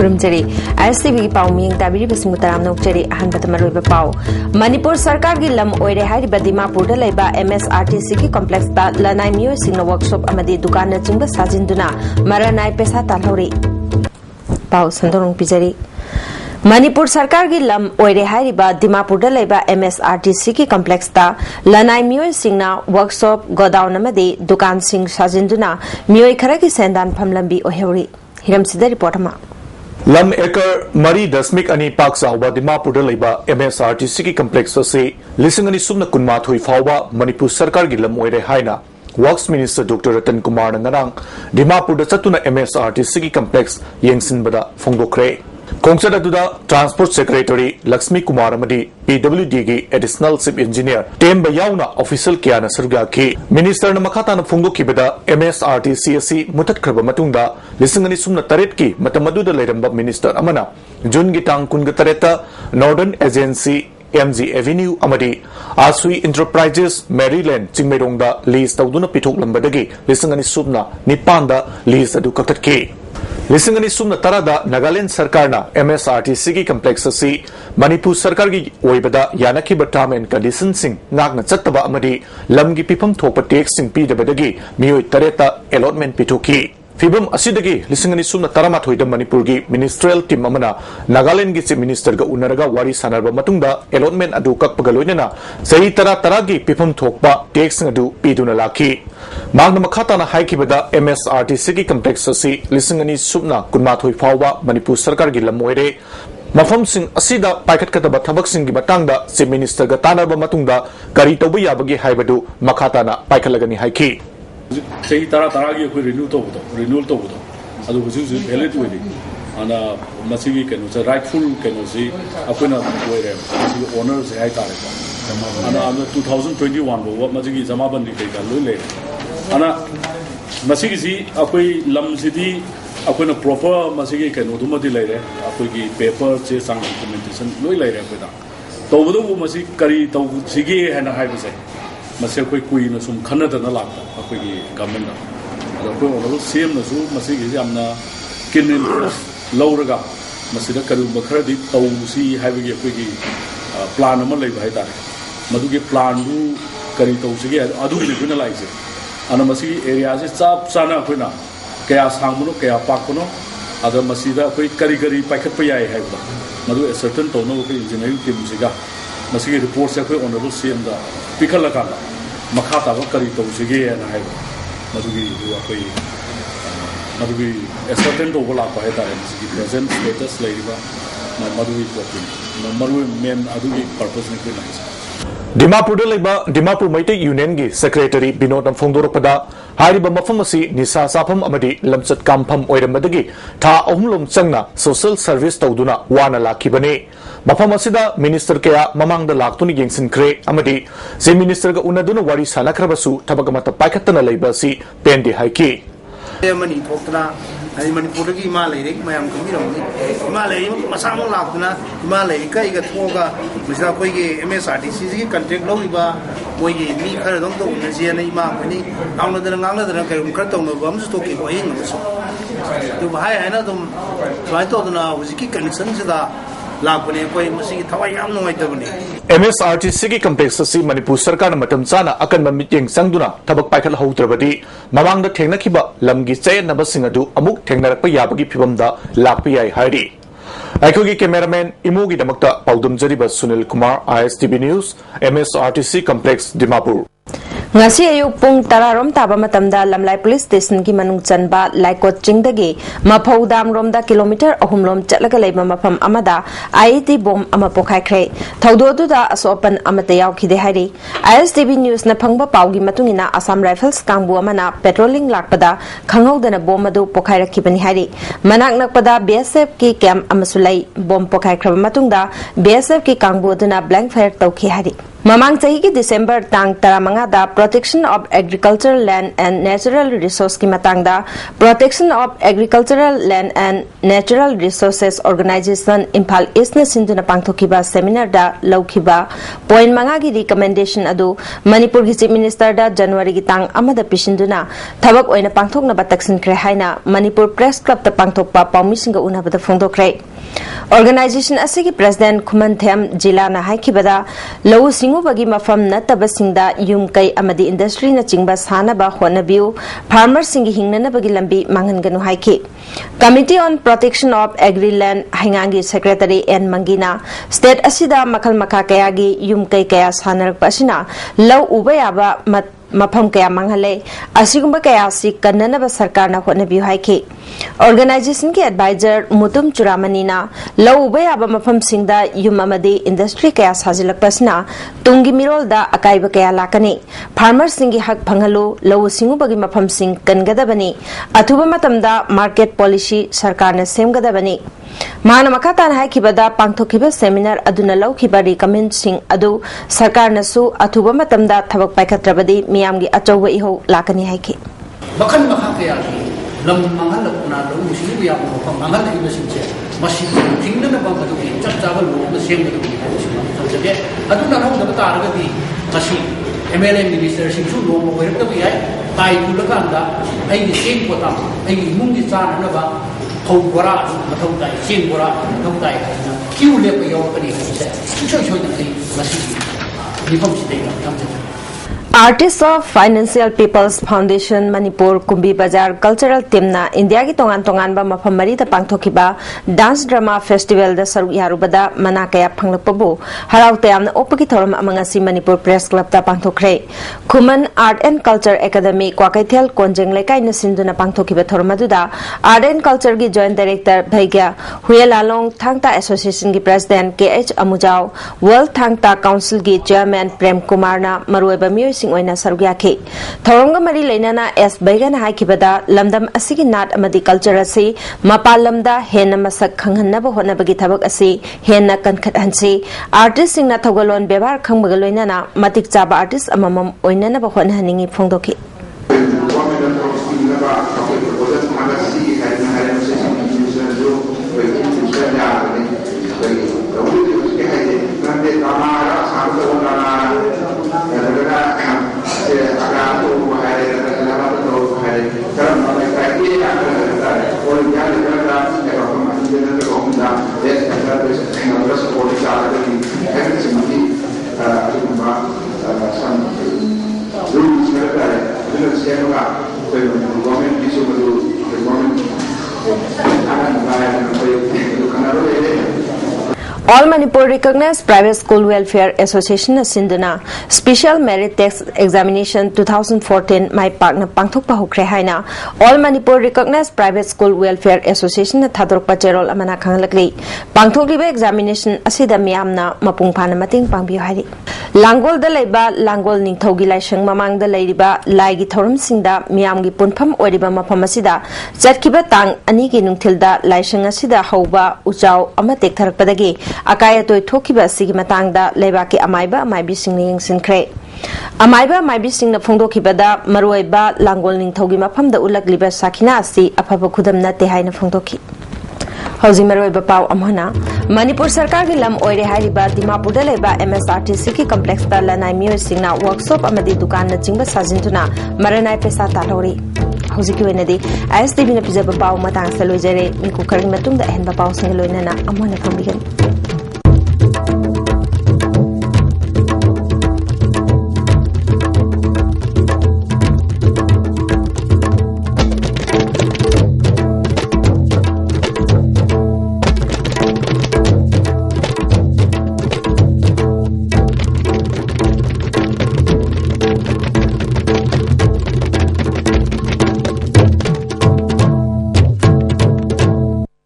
खुरुमजरी ISTV पाउ मियंग ताबिरी busing Taram नोकचरी अहनबत मरोइबा पाउ मणिपुर सरकार की लम ओइरे हाइरिबा दिमापुर दा लेबा MSRTC की कॉम्प्लेक्स दा लनाई मियो सिंग वर्कशॉप अमदी दुकान न चिंग साजिंदुना मरानाई पैसा तालहौरी पाउ संदोरंग पिजरी मणिपुर सरकार की लम ओइरे हाइरिबा दिमापुर दा लेबा MSRTC की कॉम्प्लेक्स दा लनाई मियो सिंग वर्कशॉप गोडाउन अमदी दुकान सिंग साजिंदुना मियो खरा की सेंदान फमलंबी ओहेउरी हिरम सिदा रिपोर्ट मा लम एकर मरी दशमिक अनि पाक चाउबा दिमापुर लेबा MSRTC की कॉम्प्लेक्स से लिसिंग अनि सुमना कुनमाथोई फाउबा मणिपुर सरकार की लम ओइरे हाइना works minister doctor Ratan Kumar नंगरांग दिमापुर चतुना MSRTC की कॉम्प्लेक्स येंगसिनबदा फोंगदोखरे खोंगचद अदुदा ट्रांसपोर्ट सेक्रेटरी लक्ष्मी कुमार अमदी PWD की एडिशनल चीफ इंजीनियर टेम बयाउना ऑफिशियल कियाना सरगा की मिनिस्टर न मखाताना फोंगदोखिबदा MSRTC असि मुथतखरबा मतुंगदा लिसिंग अनि सुमना तरेट की मतमदुदा लेरंबा मिनिस्टर अमना जून की टांग कुनग तरेता नॉर्दर्न एजेंसी MG एवेन्यू अमदी आसुई इंटरप्राइजेस मैरीलैंड चिंगमेरोंगदा लीज तौदुना पिथोकलंबदगी लिसिंग अनि सुमना निपांदा लीज अदु कक्ततके लिसिंग अनि सुमना तरादा नागालैंड सरकार ना MSRTC की कॉम्प्लेक्स असि मणिपुर सरकार की ओइबदा यानखिबा टर्म एंड कंडीशन सिंग नागना चत्तबा अमदी लमगी पिफम थोप टैक्स सिंग पीदबदगी मियोय तरेता अलॉटमेंट पिथोकी फिबम असिदगी लिसिंग अनि सुमना तरामाथोइदा मणिपुर की मिनिस्ट्रियल टीम अमना नागालैंड की चीफ मिनिस्टर गा उनरगा वारी सानरबा मतुंगदा अलॉटमेंट अदु कक्पगा लोइनना सही तरा की पिफम थोकपा टैक्स अदु पीदुना लाखी मांगना मखाताना हाइकिबदा MSRTC की कॉम्प्लेक्स असि लिसिंग अनि सुमना कुनमाथोइ फाउबा मणिपुर सरकार की लम ओइरे मफम सिंग असिदा पाइखतकदबा थबक सिंग की मतंगदा चीफ मिनिस्टर गा तानरबा मतुंगदा करी तौबा याबगी हाइबदु मखाताना पाइखलगनी हाइकी सही तरा की कोई रिन्यूअल तो अदु हुजु वैलिड ओइदि अना मसिगी केनो से राइटफुल केनो से अकोना ओइरे मसिगी ओनर्स हाइ तारे अना 2021 बो मसिगी जमाबंदी केका लोइ ले अना मसिगी सी अकोई लम सिदी अकोना प्रॉपर मसिगी केनो दुमदि लेरे अकोई की पेपर से सांग डॉक्यूमेंटेशन लोइ लेरे अकोदा तौबदो वो मसि करी तौ सिगी हैना हाइबसे मसे कोई कुई न सुम खनदना लाता अकोई की गवर्नमेंट अदो कोई ओनरो सीएम नसु मसिगी यामना किनिन लौरगा मसिदा करू बखरदी तौसी हाइबगी अकोई की प्लान अमा लेबा हाइ तारे मधुगे प्लान दु करी तौसिगे अदुगी लिखुना लाइसे अना मसिगी एरिया से चाप चाना अकोइना कया सांगबनो कया पाकबनो अदा मसिदा कोई करी पाइखत पयाय हाइबा मधु सर्टन तौनो कोई इंजीनियरिंग टीम सिगा मसिगी रिपोर्ट से कोई ओनरो सीएम दा पिखलका मखाता करी तौसिगे ना हाइबा मधुगी कोई मधुगी सर्टन तौबा लापा है तारे मसिगी प्रेजेंट स्टेटस लेरिबा मधुगी टॉपिक मरु मेन अदुगी पर्पस ने कोई लाइसे दिमापुर मैते यूनियन की सेक्रेटरी विनोद फोंदोरपदा हारिबा मफम असि निसा साफम अमदी लमचत कामफम ओइरमदगी था अहुमलोम चंगना सोशल सर्विस तौदुना वाना लाखिबने मफम असिदा मिनिस्टर कया ममांगदा लाक्तुनि येंसिनख्रे अमदी जे मिनिस्टर गा उनदुना वारी सानख्रबसु थबगमत पाइखतना लेबसि पेंदे हाइकी मनी थोकना अनि मणिपुर की इमा लेरे मयाम खमिरमनि इमा लेरे मसामो लाक्तुना इमा लेरे कइगा थोगा बिसा कोइगे MSRTC की कॉन्ट्रैक्ट लौरिबा मोइगे मी खर दंग तो उनजे नै इमा पनि गांगनदना कयम खर तौनो बमसु तोके को हिंग नमसु तो भाई है ना तुम भाई तो ना हुजिकी कनेक्शन सिदा लापने कोई मसिगी थवा याम नोइतबने MSRTC की कॉम्प्लेक्स असि मणिपुर सरकार मतम चाना अकन मिटिंग संगदुना थबक पाइखल हौत्रबदी ममांगदा थेंगनखिबा लमगी चयनबसिंग अदु अमुक थेंगनरप याबगी फिबमदा लापयाय हाइरी अखोगी कैमरामैन इमोगी दमकता पाउदम जरिबा Sunil Kumar ISTV news MSRTC complex Dimapur ngasi ayuk pung tararom taba matamda lamlai police station ki manung chanba laikot chingdagi maphawdam romda kilometer ahumlom chatlaga leiba mafam amada IED bomb ama pokhaikhre thaudo da asopan amata yaukhide hairi ISTV news na phangba pawgi matungina Assam Rifles kangbu amana patrolling lakpada khanghaudana bomb adu pokhairakibani hairi manak nakpada BSF ki camp amasulai bomb pokhaikhra matungda BSF ki kangbu aduna blank fire tawkhi hairi Mamang chahi ki December tang 15 da Protection of Agricultural Land and Natural Resource ki matang da Protection of Agricultural Land and Natural Resources Organization Imphal East na sinduna pangthokiba seminar da laukiba point manga gi recommendation adu Manipur gi Chief Minister da January gi tang amada pisinduna thabak oina pangthokna ba taksin kre haina Manipur Press Club ta pangthokpa pawmisinga unabada phongdokre Organization asigi President Khumanthem Jila na haikibada lau singu bagi mafam nataba singda yum kai amadi industry na chingba sana ba honabiu farmers singi hingna na bagi lambi manganganu haiki Committee on Protection of Agri-Land Hangangi Secretary N Mangina State asida makal makha kayagi yum kai kaya sanarak pasina lau ubayaba mafam kaya manghale asigumba kaya si kannanaba sarkar na honabiu haiki Organization ke advisor Mutum Churamani na lau ubayaba mafam singda yum amadi industry kaya sajilak pasina tungi mirol da akaiba kaya lakani farmers singi hak phangalu lau singu bagi mafam sing kangadabani athuba matamda market policy sarkar na semgadabani Mahana makatan haikibada pangthokiba seminar aduna laukiba recommend sing adu sarkar na su athuba matamda thabak paikatrabadi miyamgi achowa iho lakani haiki Makan makha kaya lam mangal na lau musi ya ko mangal na ibasin che masi thingna na ba du chap chaba lo na sem du so je adu na hau da ta ra di masi MLA minister sing chu lo mo ta bi ai tai ku la kan da ai ni sem ko ta ai ni mung di cha na ba khau bora ma thau tai sem bora thau tai na kiu le pa yo pa ni se chu chu ni masi ni pom si dei kam je Artists of Financial People's Foundation Manipur Kumbi Bazar Cultural Team na India ki tongan ba mafam mari ta pangthokiba Dance Drama Festival da saru yarubada mana kaya phanglakpabu harau tayamna opaki thoram amanga si Manipur Press Club ta pangthokre Khuman Art and Culture Academy Kwakaithel Konjeng lekai na sinduna pangthokiba thormaduda Art and Culture gi Joint Director Bhaigya Huyalalong Thangta Association gi President KH Amujao World Thangta Council gi Chairman Prem Kumar na marueba music oina sarugyaki thoronga mari leinana S Baigan haikibada lamdam asigi nat amadi culture asi mapalamda hena masak khanghanaba honabagi thabak asi hena kankhat hansi artist singna thogalon bebar khangbaga loinana matik chaba artist amamam oinana ba hon haningi phongdoki All Manipur Recognized Private School Welfare Association Sinduna Special Merit Test Examination 2014 Mai Pakna Pangthokpa Hokre Haina All Manipur Recognized Private School Welfare Association na Thadorpa Cherol Amana Khanglakli Pangthokliba examination asida miyamna mapung phana mating pangbiu hairi Langol da leiba Langol Ningthogi Laisang mamang da leiriba laigi thorum singda miyamgi punpham oiriba mafam asida chatkiba tang ani gi nungthilda laisang asida hauba uchau ama tektharakpadagi akaya toy thokiba sigi matangda leibaki amaiba amaibi singni yengsinkre amaiba amaibi singna phongdokibada maroiba Langol Ningthogi mafamda ulakliba sakhina asi afaba khudam nate haina phongdoki Housing Maroiba Pau Amhana Manipur Sarkar ki lam oire hairiba Dimapur da leba MSRTC ki complex ta lanai mio singna workshop amadi dukan na chingba sajintuna maranai pesa talori Housing ki wenadi ISTV na pijaba pau matang sa loijere miku karing matungda ehenba pau singa loinana amhana phambigan